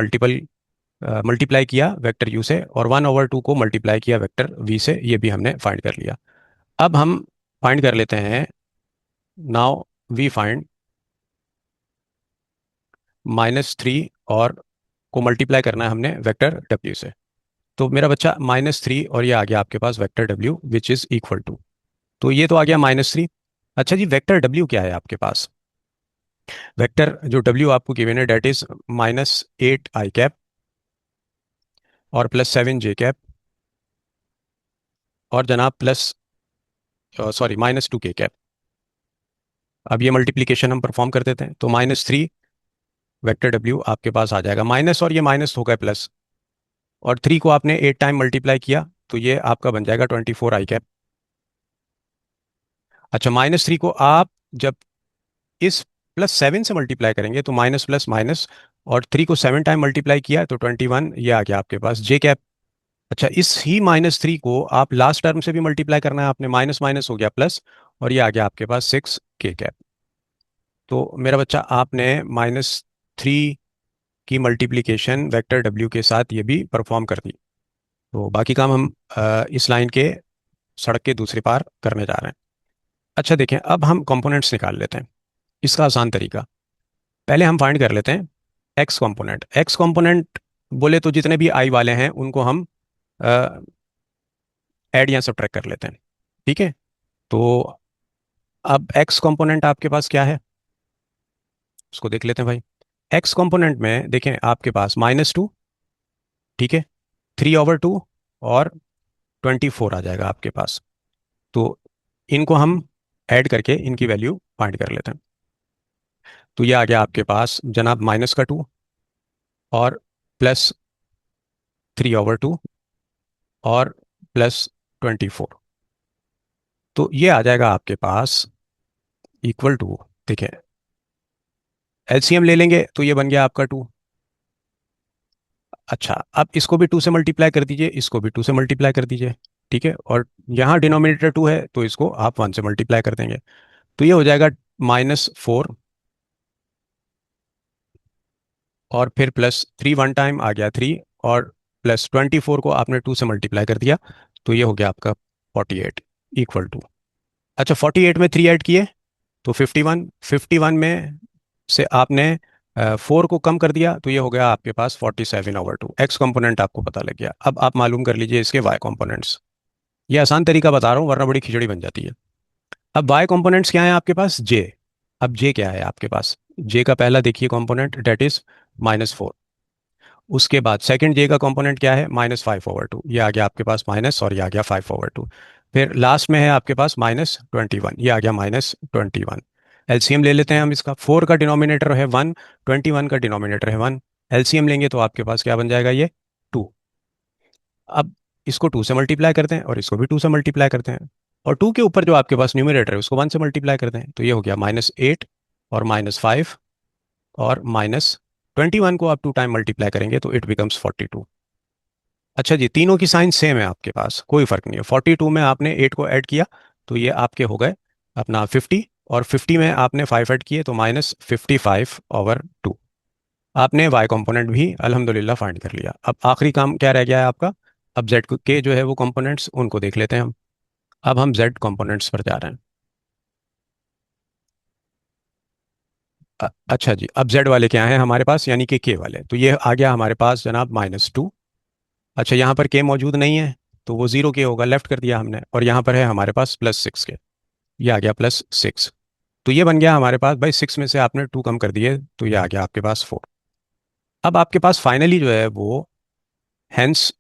मल्टीप्लाई किया वेक्टर u से, और 1/2 को मल्टीप्लाई किया वेक्टर v से, ये भी हमने फाइंड कर लिया। अब हम फाइंड कर लेते हैं, नाउ वी फाइंड -3 और को मल्टीप्लाई करना है हमने वेक्टर w से। तो मेरा बच्चा -3 और ये आ गया आपके पास vector w which is equal to, तो ये तो आ गया -3। अच्छा जी, वेक्टर w क्या है आपके पास? वेक्टर जो w आपको गिवन है डेट इज -8 i कैप और +7 j कैप और जनाब प्लस, सॉरी, -2 k कैप। अब ये मल्टीप्लिकेशन हम परफॉर्म कर देते हैं, तो -3 वेक्टर w आपके पास आ जाएगा, माइनस और ये माइनस हो गए प्लस, और 3 को आपने 8 टाइम मल्टीप्लाई किया तो ये आपका बन जाएगा 24 i कैप। अच्छा, -3 को आप जब इस +7 से मल्टीप्लाई करेंगे तो माइनस प्लस माइनस, और 3 को 7 टाइम मल्टीप्लाई किया तो 21, ये आ गया आपके पास j कैप। अच्छा, इस ही -3 को आप लास्ट टर्म से भी मल्टीप्लाई करना है आपने, माइनस माइनस हो गया प्लस, और ये आ गया आपके पास 6 k कैप। तो मेरा बच्चा आपने -3 की मल्टीप्लिकेशन वेक्टर w के साथ ये भी परफॉर्म कर दी। तो बाकी काम हम इस लाइन के सड़क के दूसरे पार करने जा रहे हैं। अच्छा देखें, अब हम कंपोनेंट्स निकाल लेते हैं। इसका आसान तरीका, पहले हम फाइंड कर लेते हैं एक्स कंपोनेंट बोले तो जितने भी आई वाले हैं उनको हम ऐड या सब्ट्रैक्ट कर लेते हैं। ठीक है, तो अब एक्स कंपोनेंट आपके पास क्या है, उसको देख लेते हैं भाई। एक्स कंपोनेंट में देखें आपके पास -2, ठीक है, 3/2 और 24 आ जाएगा आपके पास। तो इनको हम ऐड करके इनकी वैल्यू फाइंड कर लेते हैं। तो ये आ गया आपके पास जनाब -2 और +3/2 और +24। तो ये आ जाएगा आपके पास इक्वल टू, देखिए एलसीएम ले लेंगे तो ये बन गया आपका 2। अच्छा, अब इसको भी 2 से मल्टीप्लाई कर दीजिए, इसको भी 2 से मल्टीप्लाई कर दीजिए, ठीक है, और यहाँ डिनोमिनेटर 2 है तो इसको आप 1 से मल्टीप्लाई कर देंगे। तो ये हो जाएगा -4 और फिर +3 वन टाइम आ गया 3, और +24 को आपने 2 से मल्टीप्लाई कर दिया, तो ये हो गया आपका 48 इक्वल टू। अच्छा, 48 में 3 ऐड किए तो 51, 51 में से आपने 4 को कम कर दिया तो ये हो गया आपके पास 47/2। एक्स कंपोनेंट आपको पता लग गया। अब आप मालूम कर लीजिए इसके वाई कंपोनेंट्स। ये आसान तरीका बता रहा हूँ वरना बड़ी खिचड़ी बन जाती है। अब वाई कंपोनेंट्स क्या है आपके पास, जे। अब जे क्या है आपके पास, जे का पहला देखिए कंपोनेंट डेट इज -4। उसके बाद सेकंड जे का कंपोनेंट क्या है, -5/2। ये आ गया आपके पास माइनस, और ये आ गया 5/2। फिर लास्ट में है आपके पास -21, ये आ गया -21। एलसीएम ले लेते हैं हम इसका। 4 का डिनोमिनेटर है 1, 21 का डिनोमिनेटर है 1। एलसीएम लेंगे तो आपके पास क्या बन जाएगा, ये 2। अब इसको 2 से मल्टीप्लाई करते हैं और इसको भी 2 से मल्टीप्लाई करते हैं, और 2 के ऊपर जो आपके पास न्यूमरेटर है उसको 1 से मल्टीप्लाई करते हैं, तो ये हो गया -8 और -5 और -21 को आप 2 टाइम मल्टीप्लाई करेंगे तो इट बिकम्स 42। अच्छा जी, तीनों की साइन सेम है आपके पास, कोई फर्क नहीं है। 42 में आपने 8 को ऐड किया तो ये आपके हो गए अपना 50, और 50 में आपने 5 ऐड किए तो -55/2। आपने वाई कंपोनेंट भी अल्हम्दुलिल्लाह फाइंड कर लिया। अब आखिरी काम क्या रह गया है आपका, अब जेड के जो है वो कंपोनेंट्स उनको देख लेते हैं हम। अब हम जेड कंपोनेंट्स पर जा रहे हैं। अच्छा जी, अब जेड वाले क्या हैं हमारे पास, यानी कि के वाले, तो ये आ गया हमारे पास जनाब -2। अच्छा, यहाँ पर के मौजूद नहीं है तो वो 0 के होगा, लेफ्ट कर दिया हमने, और यहाँ पर है हमारे पास +6 के, ये आ गया +6। तो ये बन गया हमारे पास भाई, 6 में से आपने 2 कम कर दिए तो ये आ गया आपके पास 4। अब आपके पास फाइनली जो है वो, हेंस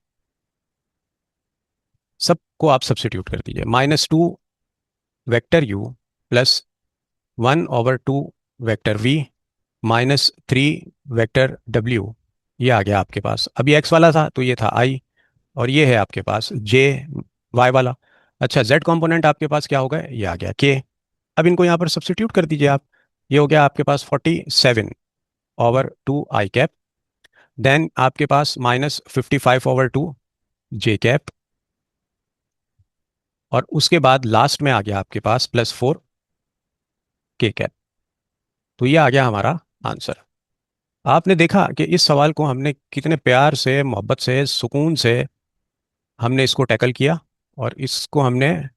सबको आप सब्सिट्यूट कर दीजिए। -2 vector u plus 1/2 vector v -3 vector डब्ल्यू, ये आ गया आपके पास। अभी एक्स वाला था तो ये था आई, और ये है आपके पास जे वाई वाला। अच्छा, जेड कंपोनेंट आपके पास क्या होगा, ये आ गया के। अब इनको यहाँ पर सब्सिट्यूट कर दीजिए आप, ये हो गया आपके पास 47/2 आई कैप, देन आपके पास -55/2 जे कैप, और उसके बाद लास्ट में आ गया आपके पास +4 के कैप। तो ये आ गया हमारा आंसर। आपने देखा कि इस सवाल को हमने कितने प्यार से, मोहब्बत से, सुकून से हमने इसको टैकल किया, और इसको हमने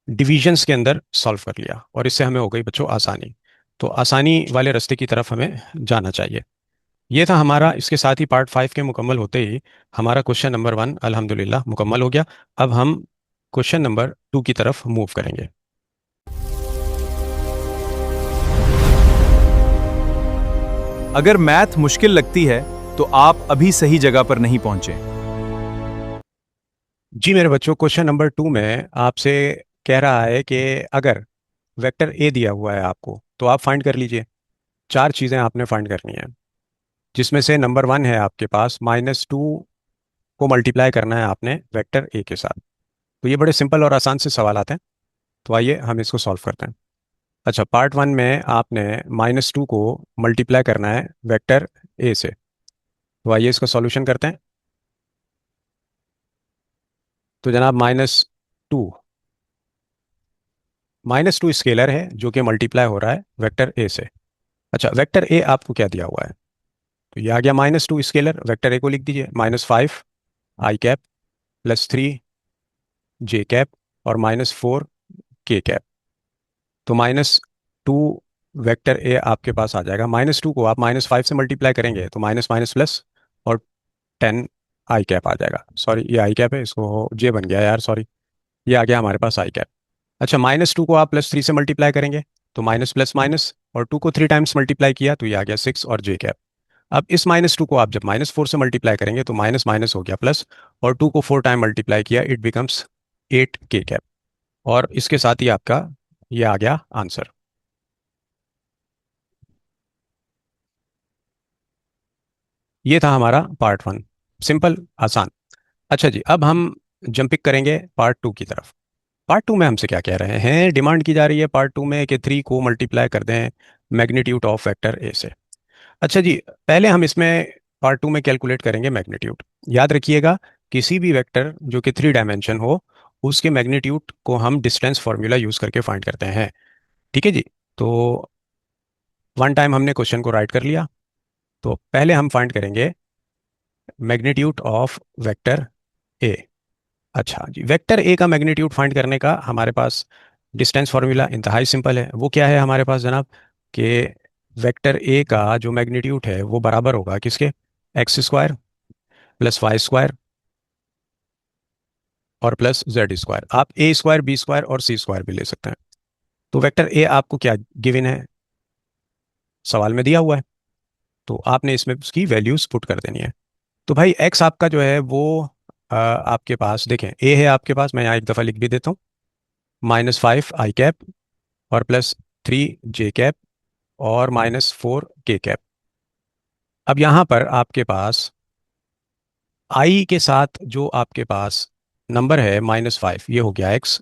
डिविजन्स के अंदर सॉल्व कर लिया, और इससे हमें हो गई बच्चों आसानी। तो आसानी वाले रास्ते की तरफ हमें जाना चाहिए। ये था हमारा, इसके साथ ही पार्ट 5 के मुकम्मल होते ही हमारा क्वेश्चन नंबर 1 अल्हम्दुलिल्लाह मुकम्मल हो गया। अब हम क्वेश्चन नंबर 2 की तरफ मूव करेंगे। अगर मैथ मुश्किल लगती है तो आप अभी सही जगह पर नहीं पहुंचे। जी मेरे बच्चों, क्वेश्चन नंबर 2 में आपसे कह रहा है कि अगर वेक्टर ए दिया हुआ है आपको तो आप फाइंड कर लीजिए। 4 चीज़ें आपने फाइंड करनी है, जिसमें से नंबर 1 है आपके पास -2 को मल्टीप्लाई करना है आपने वेक्टर ए के साथ। तो ये बड़े सिंपल और आसान से सवाल आते हैं, तो आइए हम इसको सॉल्व करते हैं। अच्छा, पार्ट 1 में आपने -2 को मल्टीप्लाई करना है वेक्टर ए से, तो आइए इसका सॉल्यूशन करते हैं। तो जनाब -2, -2 स्केलर है जो कि मल्टीप्लाई हो रहा है वेक्टर ए से। अच्छा, वेक्टर ए आपको क्या दिया हुआ है, तो ये आ गया -2 स्केलर, वेक्टर ए को लिख दीजिए -5 आई कैप +3 जे कैप और -4 के कैप। तो -2 वेक्टर ए आपके पास आ जाएगा। -2 को आप -5 से मल्टीप्लाई करेंगे तो माइनस माइनस प्लस, और 10 आई कैप आ जाएगा। सॉरी, ये आई कैप है, इसको जे बन गया यार, सॉरी। ये आ गया हमारे पास आई कैप। अच्छा, -2 को आप +3 से मल्टीप्लाई करेंगे तो माइनस प्लस माइनस, और 2 को 3 टाइम्स मल्टीप्लाई किया तो ये आ गया 6 और जे कैप। अब इस -2 को आप जब -4 से मल्टीप्लाई करेंगे तो माइनस माइनस हो गया प्लस, और 2 को 4 टाइम मल्टीप्लाई किया इट बिकम्स 8 के कैप। और इसके साथ ही आपका ये आ गया आंसर। ये था हमारा पार्ट 1, सिंपल, आसान। अच्छा जी, अब हम जंपिंग करेंगे पार्ट 2 की तरफ। पार्ट 2 में हमसे क्या कह रहे हैं, डिमांड की जा रही है पार्ट 2 में कि 3 को मल्टीप्लाई कर दें मैग्नीट्यूड ऑफ वेक्टर ए से। अच्छा जी, पहले हम इसमें पार्ट 2 में कैलकुलेट करेंगे मैग्नीट्यूड। याद रखिएगा, किसी भी वेक्टर जो कि 3 डायमेंशन हो उसके मैग्नीट्यूड को हम डिस्टेंस फार्मूला यूज़ करके फाइंड करते हैं। ठीक है जी। तो वन टाइम हमने क्वेश्चन को राइट कर लिया। तो पहले हम फाइंड करेंगे मैग्नीट्यूड ऑफ वेक्टर ए। अच्छा जी, वेक्टर ए का मैग्नीट्यूड फाइंड करने का हमारे पास डिस्टेंस फार्मूला इंतहाई सिंपल है। वो क्या है हमारे पास जनाब, कि वेक्टर ए का जो मैग्नीट्यूड है वो बराबर होगा किसके, x² प्लस y² और प्लस z²। आप a² b² और c² भी ले सकते हैं। तो वेक्टर ए आपको क्या गिवन है, सवाल में दिया हुआ है, तो आपने इसमें उसकी वैल्यूज पुट कर देनी है। तो भाई x आपका जो है वो आपके पास देखें, a है आपके पास, मैं यहाँ एक दफ़ा लिख भी देता हूँ, -5 आई कैप और +3 जे कैप और -4 के कैप। अब यहाँ पर आपके पास आई के साथ जो आपके पास नंबर है -5, ये हो गया x,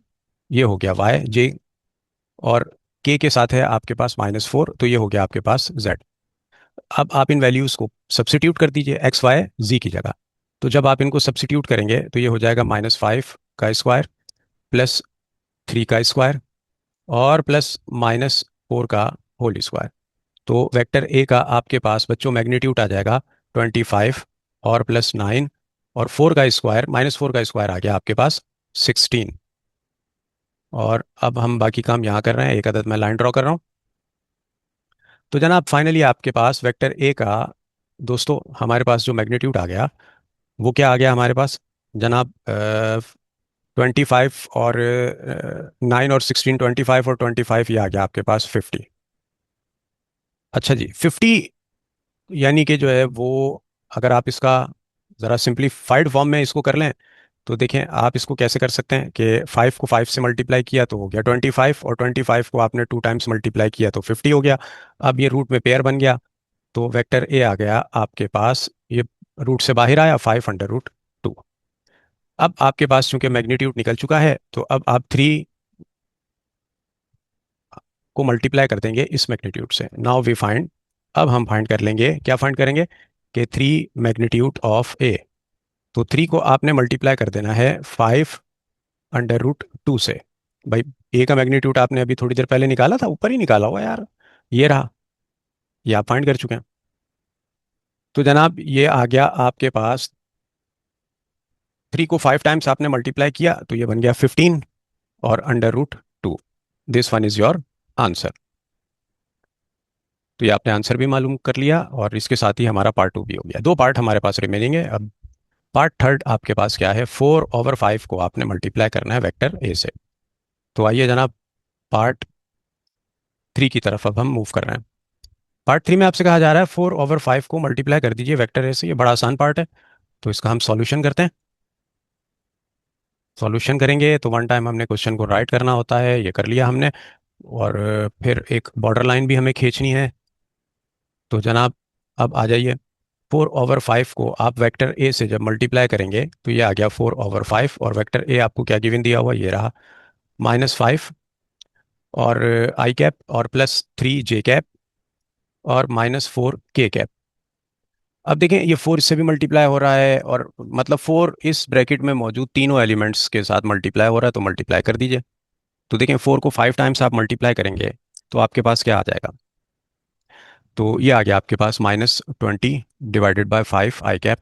ये हो गया y j, और k के साथ है आपके पास -4, तो ये हो गया आपके पास z। अब आप इन वैल्यूज़ को सब्सिट्यूट कर दीजिए x y z की जगह। तो जब आप इनको सब्सिट्यूट करेंगे तो ये हो जाएगा -5 का स्क्वायर प्लस 3 का स्क्वायर और प्लस -4 का होल स्क्वायर। तो वेक्टर ए का आपके पास बच्चों मैग्नीट्यूड आ जाएगा 25 और +9 और 4 का स्क्वायर, -4 का स्क्वायर आ गया आपके पास 16। और अब हम बाकी काम यहाँ कर रहे हैं, एक अदद मैं लाइन ड्रॉ कर रहा हूँ। तो जनाब फाइनली आपके पास वेक्टर ए का, दोस्तों हमारे पास जो मैग्नीट्यूड आ गया वो क्या आ गया हमारे पास जनाब, 25 और 9 और 16, 25 और 25, ये आ गया आपके पास 50। अच्छा जी, 50 यानी कि जो है वो, अगर आप इसका ज़रा सिंप्लीफाइड फॉर्म में इसको कर लें तो देखें आप इसको कैसे कर सकते हैं कि 5 को 5 से मल्टीप्लाई किया तो हो गया 25, और 25 को आपने 2 टाइम्स मल्टीप्लाई किया तो 50 हो गया। अब ये रूट में पेयर बन गया, तो वेक्टर ए आ गया आपके पास, ये रूट से बाहर आया 5√2। अब आपके पास चूंकि मैग्नीट्यूड निकल चुका है तो अब आप 3 को मल्टीप्लाई कर देंगे इस मैग्नीट्यूड से। नाउ वी फाइंड, अब हम फाइंड कर लेंगे, क्या फाइंड करेंगे कि 3 मैग्नीट्यूड ऑफ ए। तो 3 को आपने मल्टीप्लाई कर देना है 5√2 से। भाई ए का मैग्नीट्यूड आपने अभी थोड़ी देर पहले निकाला था, ऊपर ही निकाला हुआ यार, ये रहा, ये आप फाइंड कर चुके हैं। तो जनाब ये आ गया आपके पास, 3 को 5 टाइम्स आपने मल्टीप्लाई किया तो ये बन गया 15 और √2। This one is your answer. तो ये आपने आंसर भी मालूम कर लिया और इसके साथ ही हमारा पार्ट 2 भी हो गया। दो पार्ट हमारे पास रिमेनिंग है। अब पार्ट थर्ड आपके पास क्या है, 4/5 को आपने मल्टीप्लाई करना है वेक्टर ए से। तो आइए जनाब पार्ट 3 की तरफ अब हम मूव कर रहे हैं। पार्ट 3 में आपसे कहा जा रहा है 4/5 को मल्टीप्लाई कर दीजिए वेक्टर ए से। ये बड़ा आसान पार्ट है, तो इसका हम सॉल्यूशन करते हैं। सॉल्यूशन करेंगे तो वन टाइम हमने क्वेश्चन को राइट करना होता है, ये कर लिया हमने, और फिर एक बॉर्डर लाइन भी हमें खींचनी है। तो जनाब अब आ जाइए, 4/5 को आप वेक्टर ए से जब मल्टीप्लाई करेंगे तो ये आ गया 4/5, और वेक्टर ए आपको क्या गिवन दिया हुआ, ये रहा -5 और आई कैप और +3 जे कैप और -4 के कैप। अब देखें ये 4 इससे भी मल्टीप्लाई हो रहा है, और मतलब 4 इस ब्रैकेट में मौजूद तीनों एलिमेंट्स के साथ मल्टीप्लाई हो रहा है, तो मल्टीप्लाई कर दीजिए। तो देखें 4 को 5 टाइम्स आप मल्टीप्लाई करेंगे तो आपके पास क्या आ जाएगा, तो ये आ गया आपके पास -20 डिवाइडेड बाय 5 आई कैप।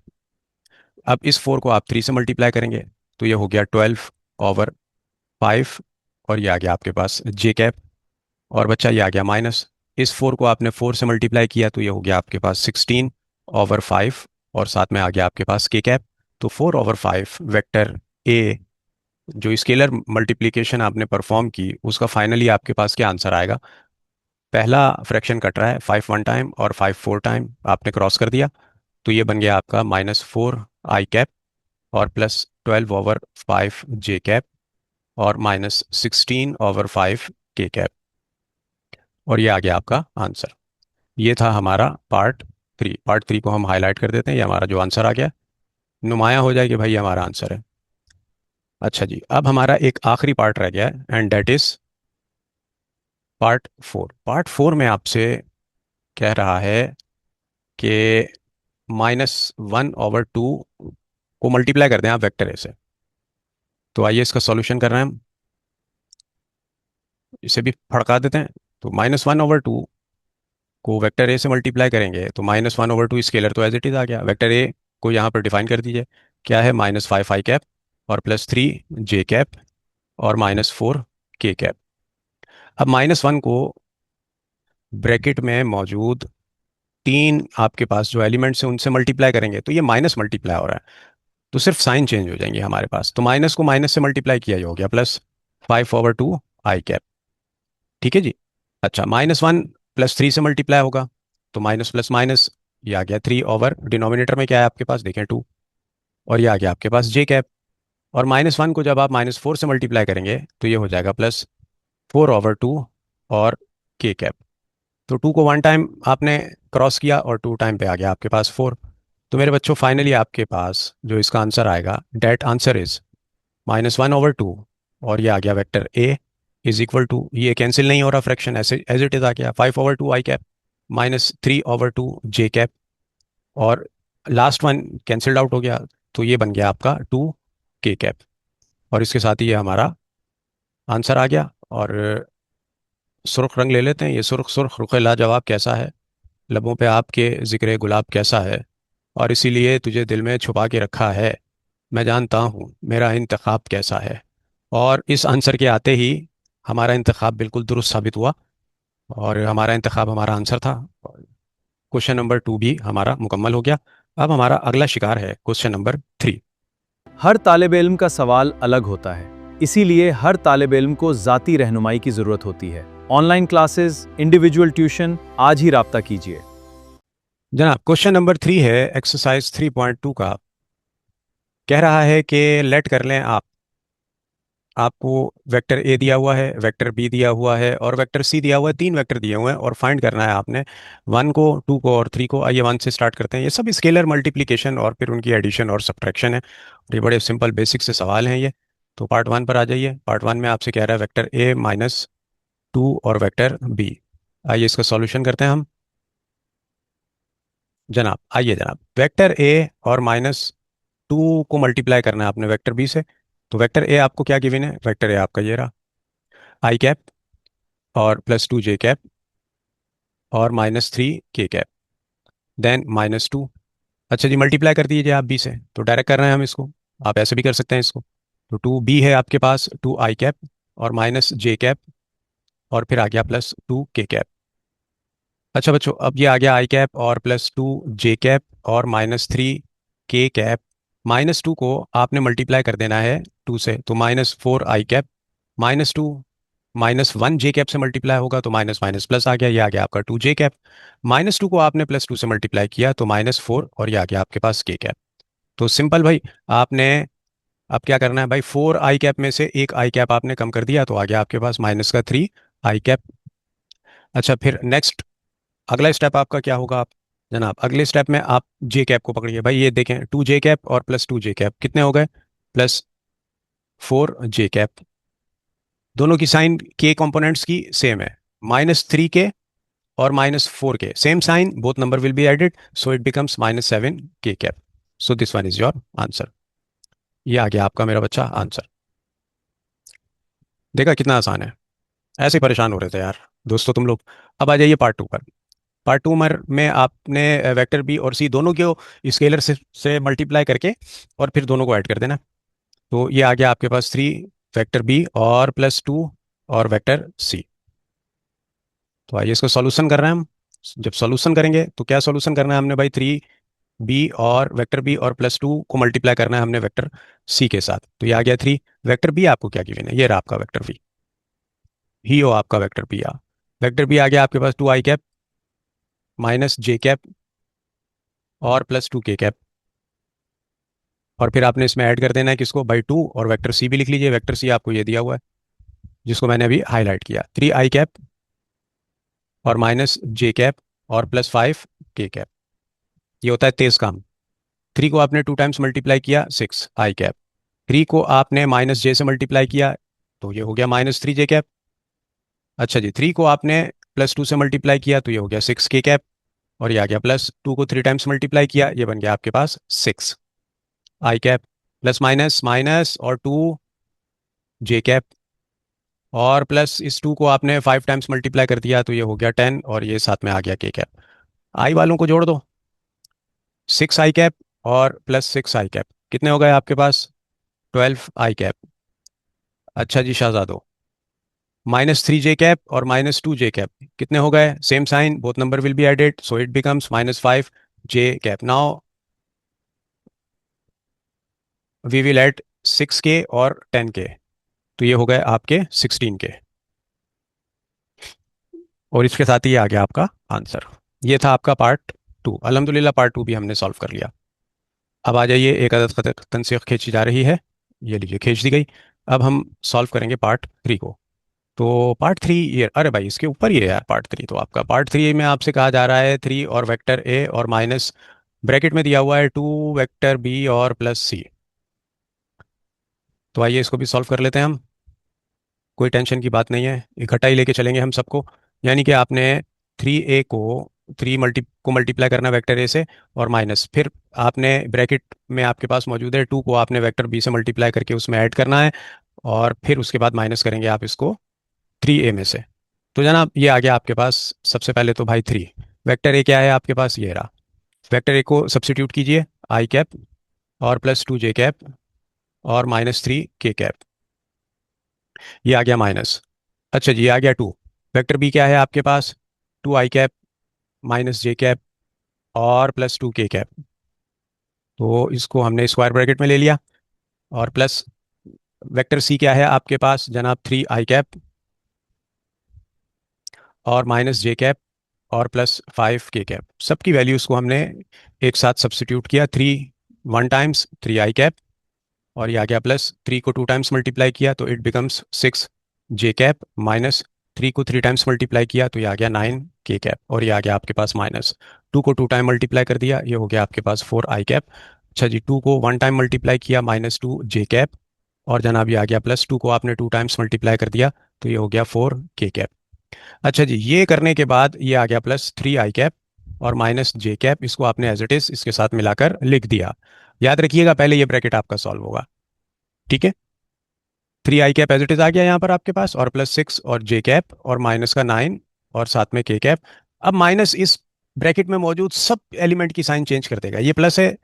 अब इस 4 को आप 3 से मल्टीप्लाई करेंगे तो ये हो गया 12/5, और ये आ गया आपके पास जे कैप, और बच्चा ये आ गया माइनस। इस 4 को आपने 4 से मल्टीप्लाई किया तो ये हो गया आपके पास 16/5, और साथ में आ गया आपके पास के कैप। तो 4/5 वेक्टर ए जो स्केलर मल्टीप्लिकेशन आपने परफॉर्म की उसका फाइनली आपके पास क्या आंसर आएगा। पहला फ्रैक्शन कट रहा है 5 वन टाइम और 5 फोर टाइम, आपने क्रॉस कर दिया, तो ये बन गया आपका -4 i कैप और +12/5 j कैप और -16/5 k कैप, और ये आ गया आपका आंसर। ये था हमारा पार्ट 3 को हम हाईलाइट कर देते हैं, ये हमारा जो आंसर आ गया नुमाया हो जाए कि भाई ये हमारा आंसर है। अच्छा जी, अब हमारा एक आखिरी पार्ट रह गया है एंड दैट इज पार्ट 4 में आपसे कह रहा है कि -1/2 को मल्टीप्लाई कर दें आप वेक्टर ए से। तो आइए इसका सॉल्यूशन कर रहे हैं हम, इसे भी फड़का देते हैं। तो -1/2 को वेक्टर ए से मल्टीप्लाई करेंगे तो -1/2 स्केलर तो एज इट इज़ आ गया। वेक्टर ए को यहाँ पर डिफाइन कर दीजिए, क्या है, -5 i कैप और +3 j कैप और -4 k कैप। अब -1 को ब्रैकेट में मौजूद 3 आपके पास जो एलिमेंट्स हैं उनसे मल्टीप्लाई करेंगे तो ये माइनस मल्टीप्लाई हो रहा है, तो सिर्फ साइन चेंज हो जाएंगे हमारे पास। तो माइनस को माइनस से मल्टीप्लाई किया ही हो गया, +5/2 i कैप। ठीक है जी। अच्छा, -1 +3 से मल्टीप्लाई होगा तो माइनस प्लस माइनस, ये आ गया 3 ओवर डिनोमिनेटर में क्या है आपके पास, देखें 2, और ये आ गया आपके पास j कैप। और -1 को जब आप -4 से मल्टीप्लाई करेंगे तो ये हो जाएगा +4/2 और k कैप। तो 2 को 1 टाइम आपने क्रॉस किया और 2 टाइम पे आ गया आपके पास 4। तो मेरे बच्चों फाइनली आपके पास जो इसका आंसर आएगा, डेट आंसर इज -1/2, और ये आ गया vector a is equal to, ये कैंसिल नहीं हो रहा, फ्रैक्शन ऐसे एज इट इज आ गया, 5/2 i कैप -3/2 j कैप, और लास्ट वन कैंसिल्ड आउट हो गया, तो ये बन गया आपका 2 k कैप। और इसके साथ ही ये हमारा आंसर आ गया। और सुर्ख रंग ले लेते हैं, ये सुर्ख सुर्ख रुख लाजवाब कैसा है, लबों पे आपके जिक्र गुलाब कैसा है, और इसीलिए तुझे दिल में छुपा के रखा है, मैं जानता हूँ मेरा इंतखाब कैसा है। और इस आंसर के आते ही हमारा इंतखाब बिल्कुल दुरुस्त साबित हुआ, और हमारा इंतखाब हमारा आंसर था। क्वेश्चन नंबर 2 भी हमारा मुकम्मल हो गया। अब हमारा अगला शिकार है क्वेश्चन नंबर 3। हर तालिब इल्म का सवाल अलग होता है, इसीलिए हर तालिब इल्म को ज़ाती रहनुमाई की ज़रूरत होती है। ऑनलाइन क्लासेस, इंडिविजुअल ट्यूशन, आज ही राब्ता कीजिए। जनाब, क्वेश्चन नंबर 3 है एक्सरसाइज 3.2 का। कह रहा है कि लेट कर लें आपको वेक्टर ए दिया हुआ है, वेक्टर बी दिया हुआ है और वेक्टर सी दिया हुआ है, 3 वेक्टर दिए हुए हैं, और फाइंड करना है आपने 1 को, 2 को और 3 को। आइए 1 से स्टार्ट करते हैं। ये सब स्केलर मल्टीप्लिकेशन और फिर उनकी एडिशन और सब्ट्रैक्शन है, और ये बड़े सिंपल बेसिक से सवाल हैं ये। तो पार्ट 1 पर आ जाइए। पार्ट 1 में आपसे कह रहा है वेक्टर ए -2 और वेक्टर बी। आइए इसका सॉल्यूशन करते हैं हम। जनाब आइए जनाब, वेक्टर ए और -2 को मल्टीप्लाई करना है आपने वेक्टर बी से। तो वेक्टर ए आपको क्या गिवन है, वेक्टर ए आपका ये रहा, i कैप और +2 j कैप और -3 k कैप, देन -2। अच्छा जी, मल्टीप्लाई कर दीजिए आप बी से, तो डायरेक्ट कर रहे हैं हम इसको, आप ऐसे भी कर सकते हैं इसको। तो 2b है आपके पास, 2 i कैप और -j कैप और फिर आ गया +2 k कैप। अच्छा बच्चों, अब ये आ गया i कैप और +2 j कैप और -3 k कैप। -2 को आपने मल्टीप्लाई कर देना है 2 से, तो -4 i कैप, -2 -1 j कैप से मल्टीप्लाई होगा तो माइनस माइनस प्लस आ गया, ये आ गया आपका 2 j कैप। -2 को आपने +2 से मल्टीप्लाई किया तो -4, और ये आ गया आपके पास k कैप। तो सिंपल भाई, आपने अब क्या करना है भाई, 4 i कैप में से एक i कैप आपने कम कर दिया तो आ गया आपके पास -3 i कैप। अच्छा, फिर नेक्स्ट अगला स्टेप आपका क्या होगा, आप जनाब अगले स्टेप में आप j कैप को पकड़िए। भाई ये देखें, 2 j कैप और +2 j कैप कितने हो गए, +4 j कैप। दोनों की साइन के कंपोनेंट्स की सेम है, -3 k और -4 k, same sign, both number will be added, so it becomes -7 k cap. So this one is your answer. ये आ गया आपका मेरा बच्चा आंसर। देखा कितना आसान है, ऐसे ही परेशान हो रहे थे यार दोस्तों तुम लोग। अब आ जाइए पार्ट 2 पर। पार्ट 2 में आपने वेक्टर बी और सी दोनों को स्केलर से मल्टीप्लाई करके और फिर दोनों को ऐड कर देना। तो ये आ गया आपके पास 3 वेक्टर बी और +2 और वेक्टर सी। तो आइए इसको सॉल्यूशन कर रहे हैं हम। जब सॉल्यूशन करेंगे तो क्या सॉल्यूशन करना है हमने भाई, 3 बी और वेक्टर बी और +2 को मल्टीप्लाई करना है हमने वेक्टर सी के साथ, तो ये आ गया 3। वेक्टर बी आपको क्या गिवन है, ये रहा आपका वेक्टर बी, ही हो आपका वेक्टर बी। आ वेक्टर बी आ गया आपके पास 2 i cap minus J cap और +2 k कैप, और फिर आपने इसमें ऐड कर देना है किसको, बाई 2, और वेक्टर सी भी लिख लीजिए। वेक्टर सी आपको ये दिया हुआ है जिसको मैंने अभी हाईलाइट किया, 3 i कैप और माइनस जे कैप और +5 k कैप। ये होता है तेज काम। 3 को आपने 2 टाइम्स मल्टीप्लाई किया, 6 i कैप। 3 को आपने माइनस जे से मल्टीप्लाई किया, तो ये हो गया -3 j कैप। अच्छा जी, 3 को आपने +2 से मल्टीप्लाई किया, तो ये हो गया 6 k कैप। और ये आ गया +2 को 3 टाइम्स मल्टीप्लाई किया, ये बन गया आपके पास 6 i cap, plus minus minus और 2 j कैप, और प्लस इस 2 को आपने 5 टाइम्स मल्टीप्लाई कर दिया, तो ये हो गया 10, और ये साथ में आ गया k कैप। आई वालों को जोड़ दो, 6 i कैप और +6 i कैप कितने हो गए आपके पास, 12 i कैप। अच्छा जी शहजादो, -3 j कैप और -2 j कैप कितने हो गए, same sign, both number will be added, so it becomes -5 j cap. Now we will add 6 k और 10 k, तो ये हो गए आपके 16 k, और इसके साथ ही ये आ गया आपका आंसर। ये था आपका पार्ट 2। अल्हम्दुलिल्लाह पार्ट 2 भी हमने सॉल्व कर लिया। अब आ जाइए, एक अदद तनसीख खींची जा रही है, ये लीजिए खींच दी गई। अब हम सॉल्व करेंगे पार्ट 3 को। तो पार्ट 3, ये अरे भाई इसके ऊपर ही है यार पार्ट 3, तो आपका पार्ट 3 में आपसे कहा जा रहा है 3 और वेक्टर ए और माइनस ब्रैकेट में दिया हुआ है 2 वेक्टर बी और +c। तो आइए इसको भी सॉल्व कर लेते हैं हम, कोई टेंशन की बात नहीं है, इकट्ठा ही लेके चलेंगे हम सबको। यानी कि आपने 3a को 3 को मल्टीप्लाई करना वेक्टर ए से, और माइनस फिर आपने ब्रैकेट में आपके पास मौजूद है 2 को आपने वेक्टर बी से मल्टीप्लाई करके उसमें ऐड करना है, और फिर उसके बाद माइनस करेंगे आप इसको 3a में से। तो जनाब ये आ गया आपके पास, सबसे पहले तो भाई 3, वेक्टर ए क्या है आपके पास, ये रहा। वेक्टर ए को सब्सिट्यूट कीजिए, i कैप और +2 j कैप और -3 k कैप, ये आ गया माइनस। अच्छा जी, ये आ गया 2। वेक्टर बी क्या है आपके पास, 2 i कैप -j कैप और +2 k कैप, तो इसको हमने स्क्वायर ब्रैकेट में ले लिया। और प्लस वेक्टर सी क्या है आपके पास जनाब, 3 i कैप और -j कैप और +5 k कैप, सबकी वैल्यूज़ को हमने एक साथ सब्सिट्यूट किया। 1 टाइम्स 3 i कैप, और ये आ गया +3 को 2 टाइम्स मल्टीप्लाई किया, तो it becomes 6 j cap, minus 3 को 3 टाइम्स मल्टीप्लाई किया, तो ये आ गया 9 k कैप, और ये आ गया आपके पास -2 को 2 टाइम मल्टीप्लाई कर दिया, ये हो गया आपके पास 4 i कैप। अच्छा जी, 2 को 1 टाइम मल्टीप्लाई किया, -2 j कैप, और जनाब ये आ गया +2 को आपने 2 टाइम्स मल्टीप्लाई कर दिया, तो ये हो गया 4 k कैप। अच्छा जी, ये करने के बाद ये आ गया +3 i कैप और -j कैप, इसको आपने एज इट इज़ इसके साथ मिलाकर लिख दिया। याद रखिएगा पहले ये ब्रैकेट आपका सॉल्व होगा, ठीक है। 3 i cap as it is आ गया यहाँ पर आपके पास, और +6 और j कैप और माइनस का 9 और साथ में k कैप। अब माइनस इस ब्रैकेट में मौजूद सब एलिमेंट की साइन चेंज कर देगा, ये प्लस है,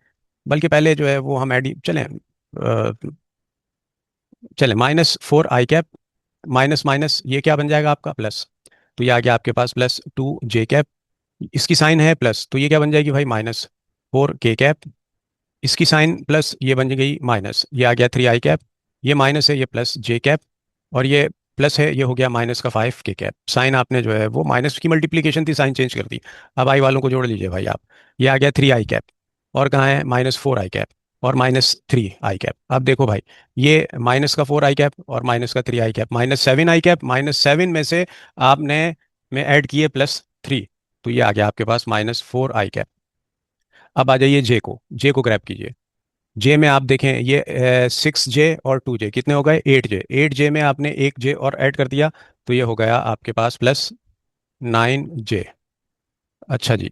बल्कि पहले जो है वो हम ऐड चलें, चले -4 i कैप माइनस माइनस ये क्या बन जाएगा आपका प्लस, तो ये आ गया आपके पास +2 j कैप, इसकी साइन है प्लस, तो ये क्या बन जाएगी भाई -4 k कैप, इसकी साइन प्लस, ये बन गई माइनस, ये आ गया 3 i कैप, ये माइनस है, ये +j कैप, और ये प्लस है, ये हो गया -5 k कैप। साइन आपने जो है वो माइनस की मल्टीप्लीकेशन थी, साइन चेंज कर दी। अब आई वालों को जोड़ लीजिए भाई आप, ये आ गया 3 i कैप, और कहाँ है -4 i कैप और -3 i कैप। अब देखो भाई, ये -4 i कैप और -3 i कैप, -7 i कैप, -7 में से आपने में ऐड किए +3, तो ये आ गया आपके पास -4 i कैप। अब आ जाइए जे को ग्रैब कीजिए। जे में आप देखें ये 6 j और 2 j कितने हो गए, 8 j। 8 j में आपने एक j और ऐड कर दिया, तो ये हो गया आपके पास +9 j। अच्छा जी,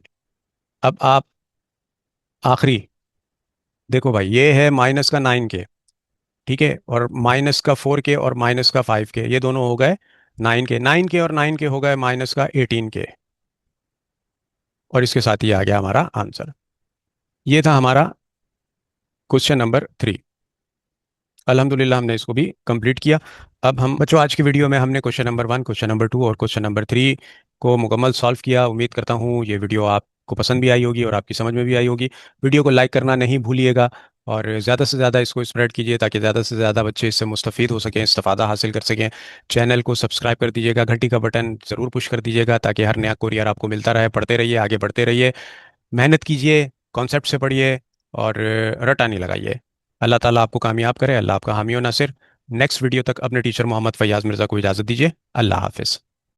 अब आप आखिरी देखो भाई, ये है -9 k, ठीक है, और -4 k और -5 k, ये दोनों हो गए 9 k। 9 k और 9 k हो गए -18 k, और इसके साथ ही आ गया हमारा आंसर। ये था हमारा क्वेश्चन नंबर 3। अल्हम्दुलिल्लाह हमने इसको भी कंप्लीट किया। अब हम बच्चों, आज की वीडियो में हमने क्वेश्चन नंबर 1, क्वेश्चन नंबर 2 और क्वेश्चन नंबर 3 को मुकम्मल सॉल्व किया। उम्मीद करता हूँ ये वीडियो आप आपको पसंद भी आई होगी और आपकी समझ में भी आई होगी। वीडियो को लाइक करना नहीं भूलिएगा और ज़्यादा से ज़्यादा इसको स्प्रेड कीजिए ताकि ज़्यादा से ज़्यादा बच्चे इससे मुस्तफ़ीद हो सकें, इस्तिफ़ादा हासिल कर सकें। चैनल को सब्सक्राइब कर दीजिएगा, घंटी का बटन ज़रूर पुश कर दीजिएगा ताकि हर नया कुरियर आपको मिलता रहे। पढ़ते रहिए, आगे बढ़ते रहिए, मेहनत कीजिए, कॉन्सेप्ट से पढ़िए और रटा नहीं लगाइए। अल्लाह ताला आपको कामयाब करे, अल्लाह आपका हामी और नासिर। नेक्स्ट वीडियो तक अपने टीचर मोहम्मद फैयाज़ मिर्ज़ा को इजाज़त दीजिए। अल्लाह हाफ़िज़।